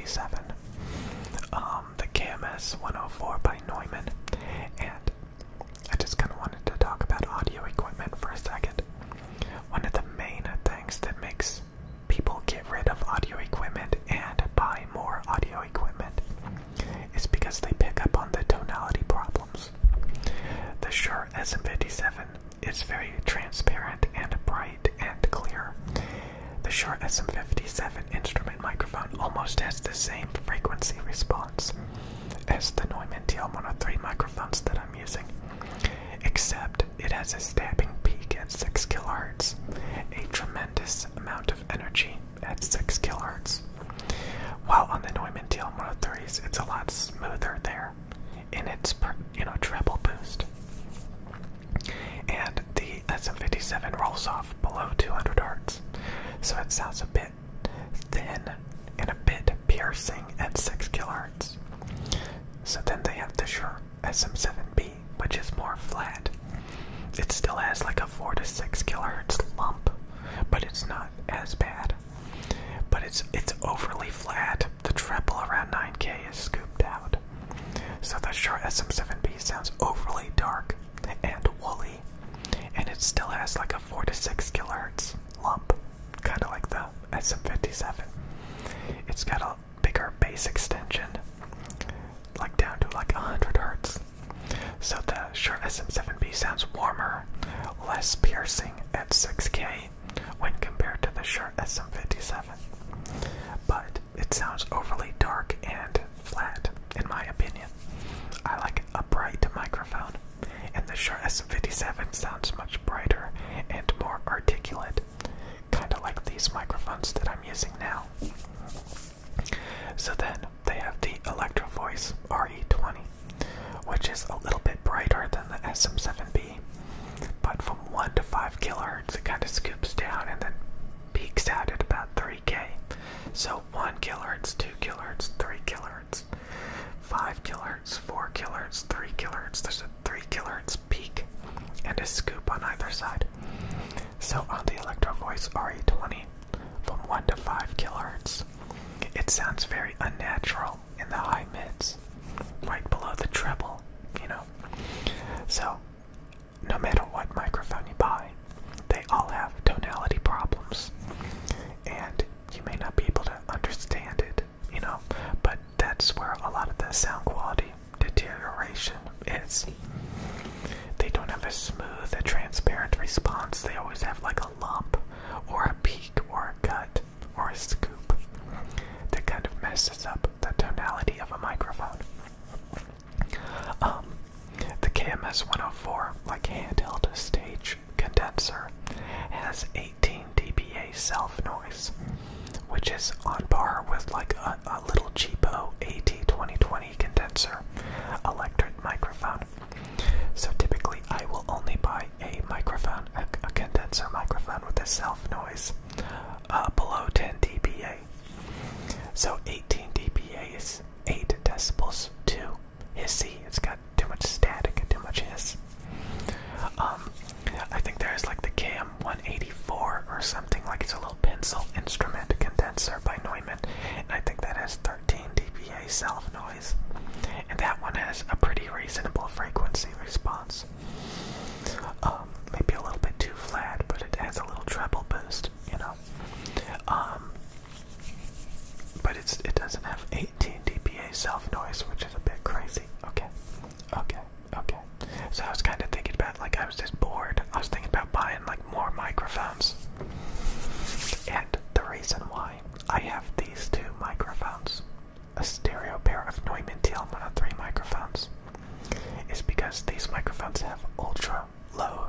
SM57, the KMS 104 by Neumann, and I just kind of wanted to talk about audio equipment for a second. One of the main things that makes people get rid of audio equipment and buy more audio equipment is because they pick up on the tonality problems. The Shure SM57 is very transparent and bright and clear. The Shure SM57 instrument microphone almost has the same frequency response as the Neumann TL103 microphones that I'm using, except it has a stabbing peak at 6 kHz, a tremendous amount of energy at 6 kHz. While on the Neumann TL103s, it's a lot smoother there in its, treble boost. And the SM57 rolls off below 200 Hz, so it sounds a bit thin and a bit piercing at 6 kHz. So then they have the Shure SM7B, which is more flat. It still has like a 4 to 6 kHz lump, but it's not as bad. But it's overly flat. The treble around 9K is scooped out. So the Shure SM7B sounds overly dark and woolly, and it still has like a 4 to 6 kHz lump, kind of like the SM57. It's got a bigger bass extension, like down to like 100 Hz. So the Shure SM7B sounds warmer, less piercing at 6K when compared to the Shure SM57. But it sounds overly dark and flat, in my opinion. I like a bright microphone, and the Shure SM57 sounds much brighter and more articulate, kind of like these microphones that I'm using now. So then they have the Electro Voice RE20, which is a little bit brighter than the SM7B, but from 1 to 5 kHz it kind of scoops down and then peaks out at about 3K. So 1 kHz, 2 kHz, 3 kHz, 5 kHz, 4 kHz, 3 kHz. There's a 3 kHz peak and a scoop on either side. So on the Electro Voice RE20, from 1 to 5 kHz, it sounds very unnatural in the high mids, right below the treble, So, no matter what microphone you buy, they all have tonality problems, and you may not be able to understand it, but that's where a lot of the sound quality deterioration is. They don't have a smooth, transparent response. They always have like a lump, or a peak, or a cut, or a scoop that kind of messes up the tonality of a microphone. The KMS 104, like handheld stage condenser, has 18 dBA self noise, which is on par with like a little cheapo AT2020 condenser electric microphone. So typically I will only buy a microphone, a condenser microphone with a self noise below 10 dBA. So 18 dBA is 8 decibels too hissy. It's got too much static and too much hiss. I think there's like the KM184 or something, like it's a little pencil instrument condenser by Neumann, and I think that has 13 dBA self noise, and that one has a pretty reasonable frequency response. Maybe a little bit too flat, but it has a little treble boost, but it doesn't have 18 dBA self noise, which is a bit crazy. Okay. So I was kind of thinking about, I was just bored. I was thinking about buying more microphones, and the reason why I have these two microphones, a stereo pair of Neumann TL103 microphones, is because these microphones have ultra low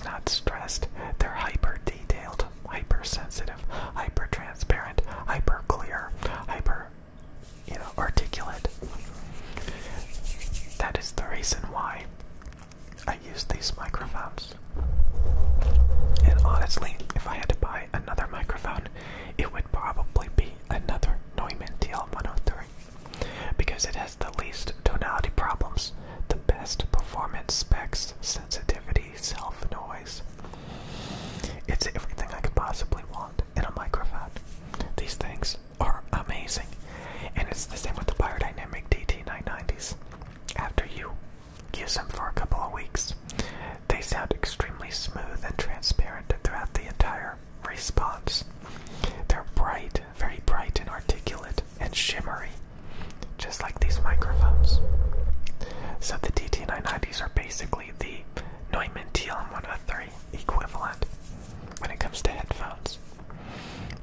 not stressed. They're hyper detailed, hypersensitive, hyper transparent, hyper clear, hyper, articulate. That is the reason why I use these microphones. And honestly, if I had to buy another microphone, it would probably be another Neumann TL103, because it has the least tonality problems, the best performance specs, sensitivity, self-noise. It's everything I could possibly want in a microphone. These things are amazing. And it's the same with the Biodynamic DT990s. After you use them for a couple of weeks, they sound extremely smooth and transparent throughout the entire response. They're bright, very bright and articulate and shimmery, just like these microphones. So the DT990s are basically the Neumann TL103 equivalent when it comes to headphones.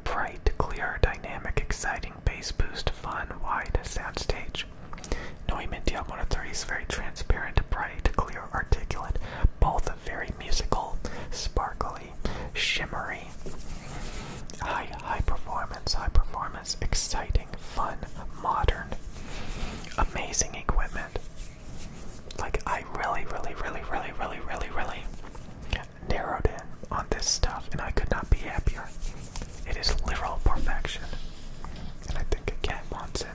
Bright, clear, dynamic, exciting, bass boost, fun, wide soundstage. Neumann TL103 is very transparent, bright, clear, articulate, both very musical, sparkly, shimmery, high performance, exciting, fun, modern, amazing equipment. Like, I really narrowed in on this stuff, and I could not be happier. It is literal perfection, and I think a cat wants in.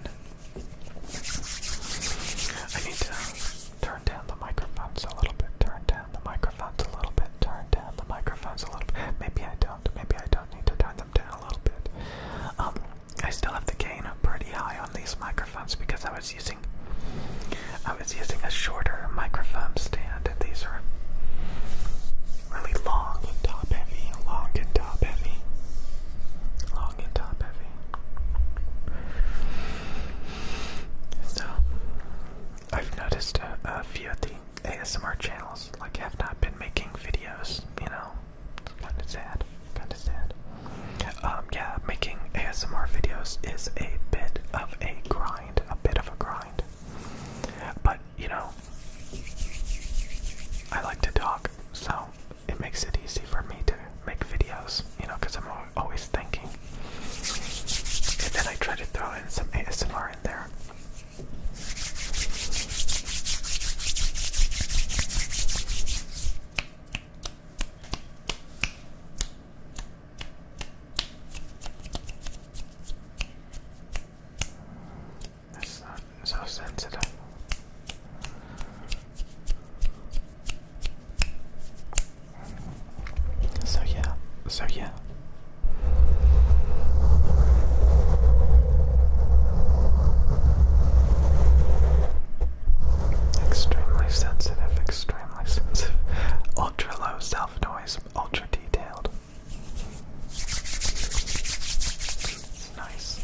I need to turn down the microphones a little bit, turn down the microphones a little bit, turn down the microphones a little bit. Maybe I don't need to turn them down a little bit. I still have the gain pretty high on these microphones because I was using a shorter microphone stand, and these are really long and top heavy, So, I've noticed a few of the ASMR channels, like, have not been making videos, it's kinda sad. Yeah, making ASMR videos is a bit of a grind, But, I like to talk, so it makes it easy for me to make videos, because I'm always thinking. And then I try to throw in some ASMR in there. That's so sensitive. So yeah. Extremely sensitive. Ultra low self-noise, ultra detailed. It's nice.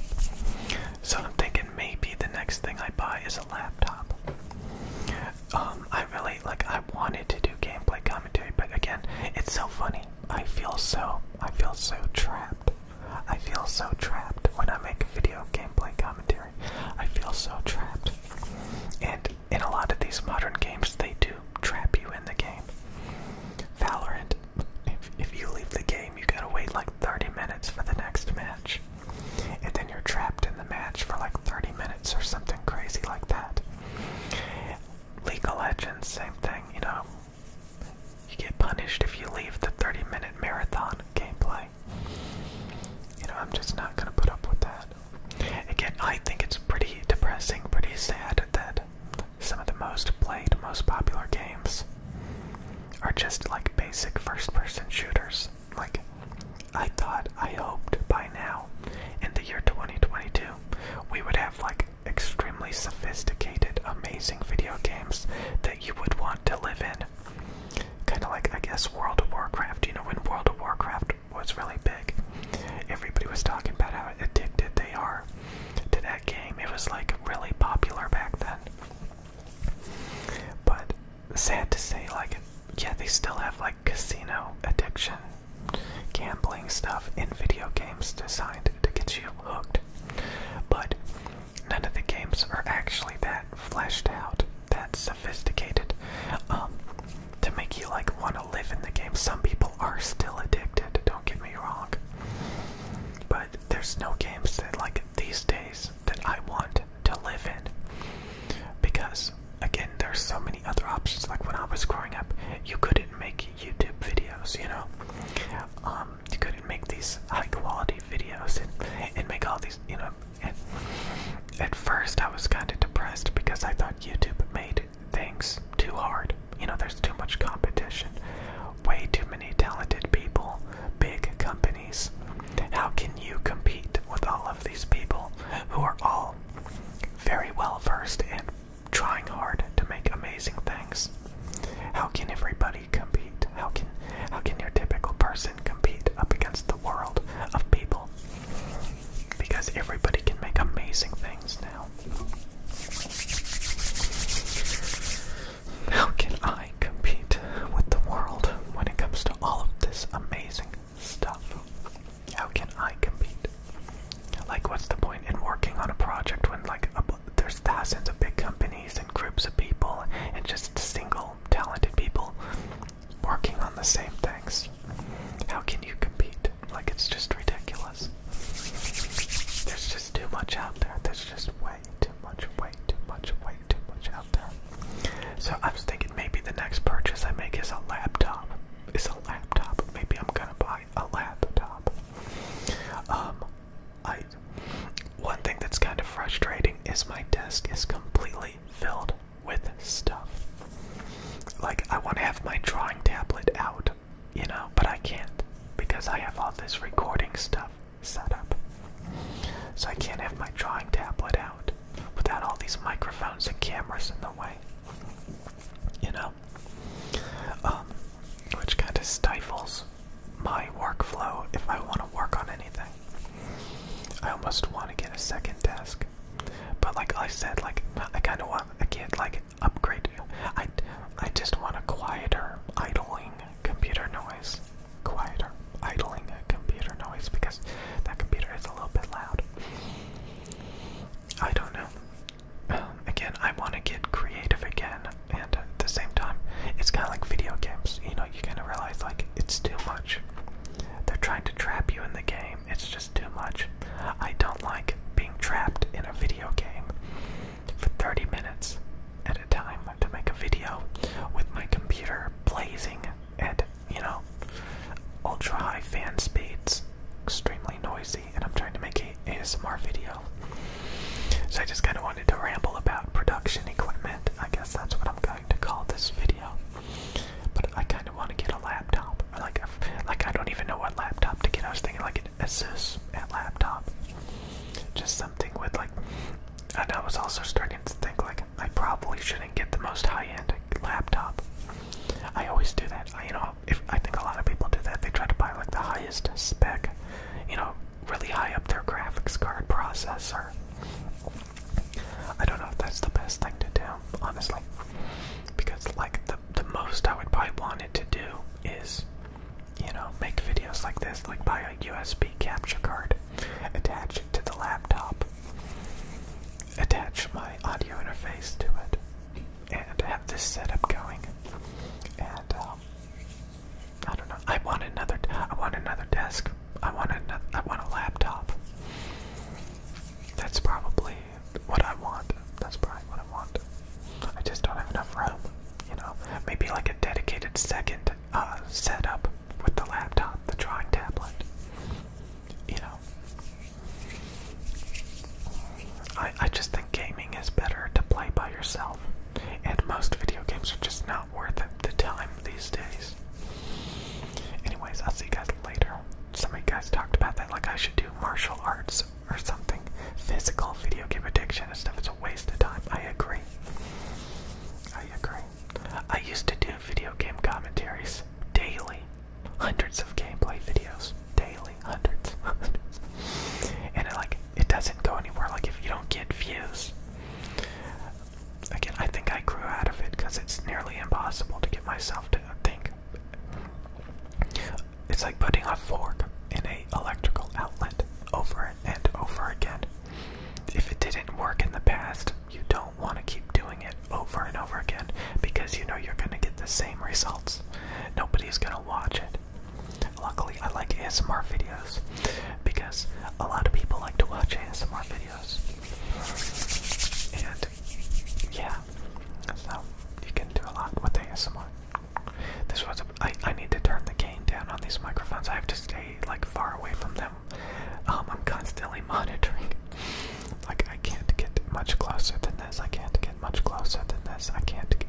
So I'm thinking maybe the next thing I buy is a laptop. I wanted to do gameplay commentary, but again, it's so funny. I feel so trapped. I feel so trapped when I make a video gameplay commentary. I feel so trapped. And in a lot of these modern games, they do trap you in the game. Valorant, if you leave the game, you gotta wait like 30 minutes for the next match. And then you're trapped in the match for like 30 minutes or something crazy like that. League of Legends, same thing, You get punished if you leave the 30-minute marathon gameplay. I'm just not gonna put up with that. Again, I think it's pretty depressing, pretty sad that some of the most played, most popular games are just like basic first-person shooters. Like, I hoped by now, in the year 2022, we would have like extremely sophisticated, amazing video games that you would want to live in. Kind of like, I guess, World of Warcraft. When World of Warcraft was really big, everybody was talking about how addicted they are to that game. It was like really popular back then. But sad to say, like, yeah, they still have like casino addiction, gambling stuff in video games designed to get you hooked. But none of the games are actually that fleshed out, that sophisticated, to make you like want to live in the game. Some is like buy a USB capture card, attach it to the laptop, attach my audio interface to it, and have this setup going. And I don't know. I want another desk. I want a laptop. That's probably what I want. That's probably what I want. I just don't have enough room. You know, maybe like a dedicated second setup with the laptop, the drawing tablet. You know, I just think gaming is better to play by yourself, and most video games are just not worth the time these days. Anyways, I'll see you guys later. Some of you guys talked about that, like I should do martial arts or something. Physical video game addiction and stuff. It's a waste of time. I agree. I used to do video game commentaries daily. Hundreds of gameplay videos. Daily. Hundreds. And it doesn't go anywhere. Like if you don't get views. Again, I think I grew out of it because it's nearly impossible to get myself to think. It's like putting a fork in an electrical outlet over and over again. If it didn't work in the past, you don't want to keep doing it over and over again because you know you're going to get the same results. Nobody's going to watch it. Luckily, I like ASMR videos because a lot of people like to watch ASMR videos. And yeah, so you can do a lot with ASMR. I need to turn the gain down on these microphones. I have to stay like far away from them. I'm constantly monitoring. Like I can't get much closer than this. I can't get much closer than this. I can't